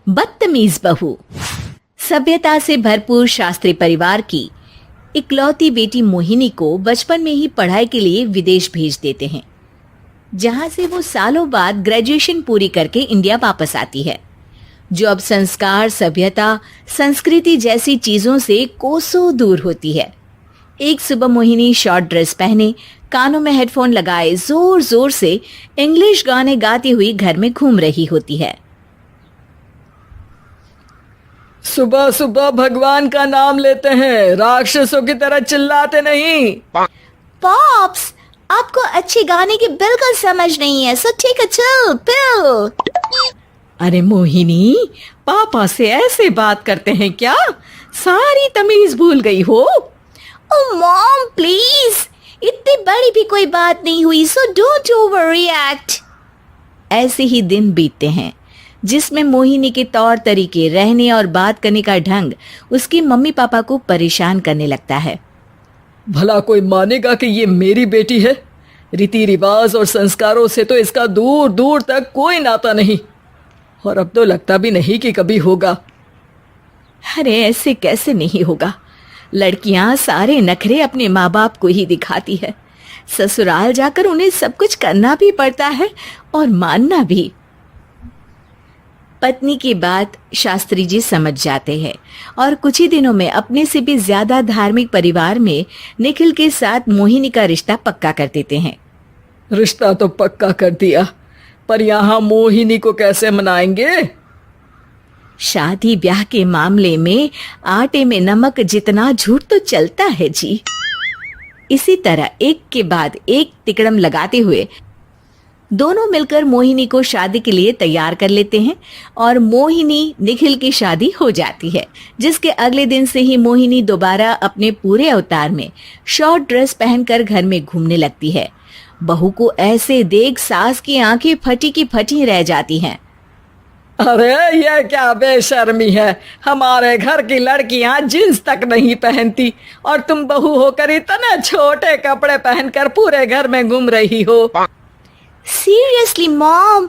बदतमीज बहू। सभ्यता से भरपूर शास्त्री परिवार की इकलौती बेटी मोहिनी को बचपन में ही पढ़ाई के लिए विदेश भेज देते हैं, जहां से वो सालों बाद ग्रेजुएशन पूरी करके इंडिया वापस आती है, जो अब संस्कार, सभ्यता, संस्कृति जैसी चीजों से कोसों दूर होती है। एक सुबह मोहिनी शॉर्ट ड्रेस पहने, कानों में हेडफोन लगाए जोर जोर से इंग्लिश गाने गाती हुई घर में घूम रही होती है। सुबह सुबह भगवान का नाम लेते हैं, राक्षसों की तरह चिल्लाते नहीं। पॉप्स, आपको अच्छे गाने की बिल्कुल समझ नहीं है, सो ठीक है, चिल पिल। अरे मोहिनी, पापा से ऐसे बात करते हैं क्या? सारी तमीज भूल गई हो। ओह मॉम प्लीज, इतनी बड़ी भी कोई बात नहीं हुई, सो डोंट ओवर रिएक्ट। ऐसे ही दिन बीतते हैं जिसमें मोहिनी के तौर तरीके, रहने और बात करने का ढंग उसकी मम्मी पापा को परेशान करने लगता है। भला कोई मानेगा कि ये मेरी बेटी है? रीति रिवाज और संस्कारों से तो इसका दूर दूर तक कोई नाता नहीं, और अब तो लगता भी नहीं कि कभी होगा। अरे ऐसे कैसे नहीं होगा? लड़कियां सारे नखरे अपने माँ बाप को ही दिखाती है। ससुराल जाकर उन्हें सब कुछ करना भी पड़ता है और मानना भी। पत्नी की बात शास्त्री जी समझ जाते हैं और कुछ ही दिनों में अपने से भी ज्यादा धार्मिक परिवार में निखिल के साथ मोहिनी का रिश्ता पक्का कर देते हैं। रिश्ता तो पक्का कर दिया, पर यहाँ मोहिनी को कैसे मनाएंगे? शादी ब्याह के मामले में आटे में नमक जितना झूठ तो चलता है जी। इसी तरह एक के बाद एक तिकड़म लगाते हुए दोनों मिलकर मोहिनी को शादी के लिए तैयार कर लेते हैं और मोहिनी निखिल की शादी हो जाती है, जिसके अगले दिन से ही मोहिनी दोबारा अपने पूरे अवतार में शॉर्ट ड्रेस पहनकर घर में घूमने लगती है। बहू को ऐसे देख सास की आंखें फटी की फटी रह जाती हैं। अरे ये क्या बेशर्मी है, हमारे घर की लड़कियां जींस तक नहीं पहनती और तुम बहू होकर इतने छोटे कपड़े पहनकर पूरे घर में घूम रही हो। सीरियसली मॉम,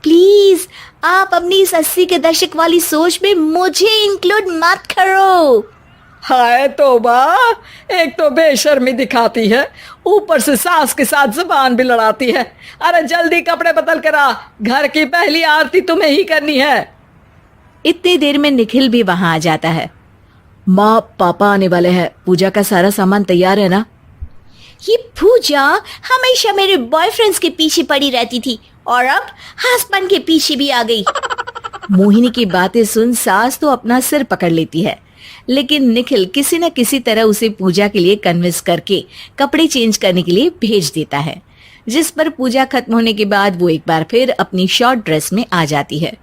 प्लीज आप अपनी इस 80 के दशक वाली सोच में मुझे इंक्लूड मत करो। हाय तौबा, एक तो बेशर्मी दिखाती है, ऊपर से सास के साथ जुबान भी लड़ाती है। अरे जल्दी कपड़े बदल कर आ, घर की पहली आरती तुम्हें ही करनी है। इतनी देर में निखिल भी वहां आ जाता है। माँ, पापा आने वाले हैं, पूजा का सारा सामान तैयार है ना? ये पूजा हमेशा मेरे बॉयफ्रेंड्स के पीछे पड़ी रहती थी और अब हस्बैंड के पीछे भी आ गई। मोहिनी की बातें सुन सास तो अपना सिर पकड़ लेती है, लेकिन निखिल किसी न किसी तरह उसे पूजा के लिए कन्विंस करके कपड़े चेंज करने के लिए भेज देता है, जिस पर पूजा खत्म होने के बाद वो एक बार फिर अपनी शॉर्ट ड्रेस में आ जाती है।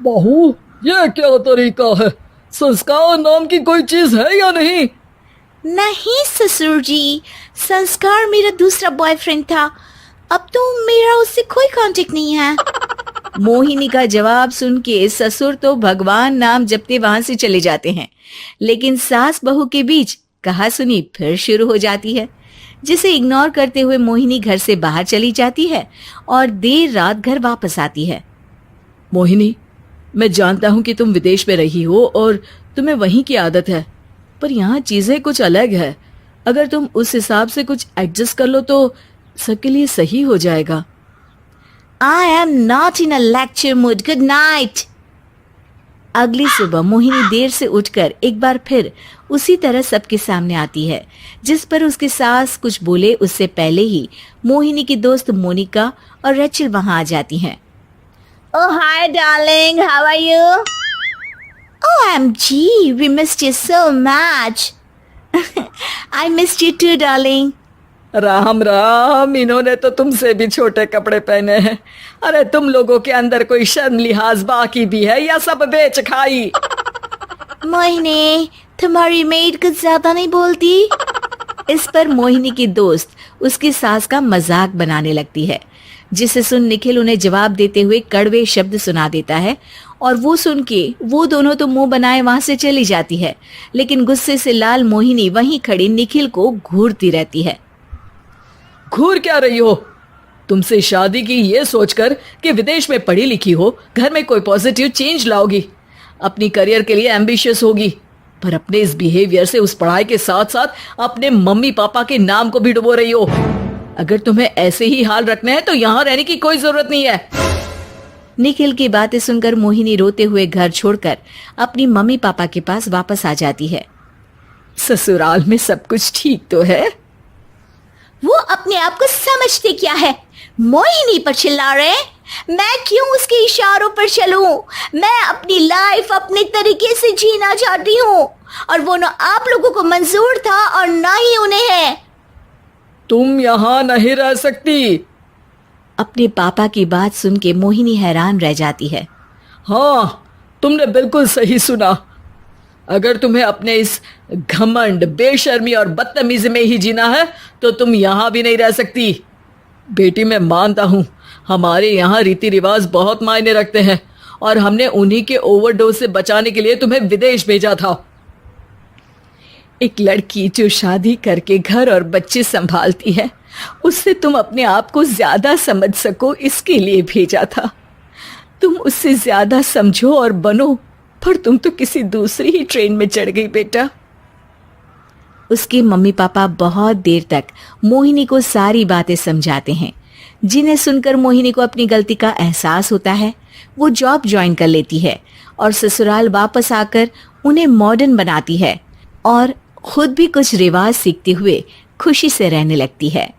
बहू, ये क्या तरीका है? संस्कार नाम की कोई चीज है या नहीं? नहीं ससुर जी, संस्कार मेरा दूसरा बॉयफ्रेंड था, अब तो मेरा उससे कोई कांटेक्ट नहीं है। मोहिनी का जवाब सुन के ससुर तो भगवान नाम जपते वहां से चले जाते हैं, लेकिन सास बहू के बीच कहासुनी फिर शुरू हो जाती है, जिसे इग्नोर करते हुए मोहिनी घर से बाहर चली जाती है और देर रात घर वापस आती है। मोहिनी, मैं जानता हूँ कि तुम विदेश में रही हो और तुम्हें वहीं की आदत है, पर यहाँ चीजें कुछ अलग है। अगर तुम उस हिसाब से कुछ एडजस्ट कर लो तो सबके लिए सही हो जाएगा। I am not in a lecture mood. Good night. अगली सुबह मोहिनी देर से उठकर एक बार फिर उसी तरह सबके सामने आती है, जिस पर उसकी सास कुछ बोले उससे पहले ही मोहिनी की दोस्त मोनिका और रेचल वहां आ जाती हैं। Oh hi darling, how are you? OMG, we missed you so much. I missed you too darling. Ram Ram, इन्होंने तो तुमसे भी छोटे कपड़े पहने हैं। अरे तुम लोगों के अंदर कोई शर्म लिहाज बाकी भी है या सब बेच खाई? मोहिनी, तुम्हारी मेड कुछ ज्यादा नहीं बोलती? इस पर मोहिनी की दोस्त उसकी सास का मजाक बनाने लगती है, जिसे सुन निखिल उन्हें जवाब देते हुए कड़वे शब्द सुना देता है और वो सुन के वो दोनों तो मुंह बनाए वहां से चली जाती है, लेकिन गुस्से से लाल मोहिनी वहीं खड़ी निखिल को घूरती रहती है। घूर क्या रही हो? तुमसे शादी की ये सोचकर कि विदेश में पढ़ी लिखी हो, घर में कोई पॉजिटिव चेंज लाओगी, अपनी करियर के लिए एम्बिशियस होगी, पर अपने इस बिहेवियर से उस पढ़ाई के साथ साथ अपने मम्मी पापा के नाम को भी डुबो रही हो। अगर तुम्हें ऐसे ही हाल रखना है तो यहाँ रहने की कोई जरूरत नहीं है। निखिल की बातें सुनकर मोहिनी रोते हुए घर छोड़कर अपनी मम्मी पापा के पास वापस आ जाती है। ससुराल में सब कुछ ठीक तो है? वो अपने आप को समझते क्या है? मोहिनी पर चिल्ला रहे हैं? मैं क्यों उसके इशारों पर चलूं? मैं अपनी लाइफ अपने तरीके से जीना चाहती हूँ और वो ना आप लोगों को मंजूर था और ना ही उन्हें है। तुम यहाँ नहीं रह सकती। अपने पापा की बात सुन के मोहिनी हैरान रह जाती है। हाँ, तुमने बिल्कुल सही सुना। अगर तुम्हें अपने इस घमंड, बेशर्मी और बदतमीजी में ही जीना है तो तुम यहाँ भी नहीं रह सकती। बेटी, मैं मानता हूँ हमारे यहाँ रीति रिवाज बहुत मायने रखते हैं और हमने उन्हीं के ओवरडोज से बचाने के लिए तुम्हें विदेश भेजा था। एक लड़की जो शादी करके घर और बच्चे संभालती है, उससे तुम अपने आप को ज्यादा समझ सको इसके लिए भेजा था। तुम उससे ज्यादा समझो और बनो, पर तुम तो किसी दूसरी ही ट्रेन में चढ़ गई बेटा। उसके मम्मी पापा बहुत देर तक मोहिनी को सारी बातें समझाते हैं, जिन्हें सुनकर मोहिनी को अपनी गलती का एहसास होता है। वो जॉब ज्वाइन कर लेती है और ससुराल वापस आकर उन्हें मॉडर्न बनाती है और खुद भी कुछ रिवाज सीखते हुए खुशी से रहने लगती है।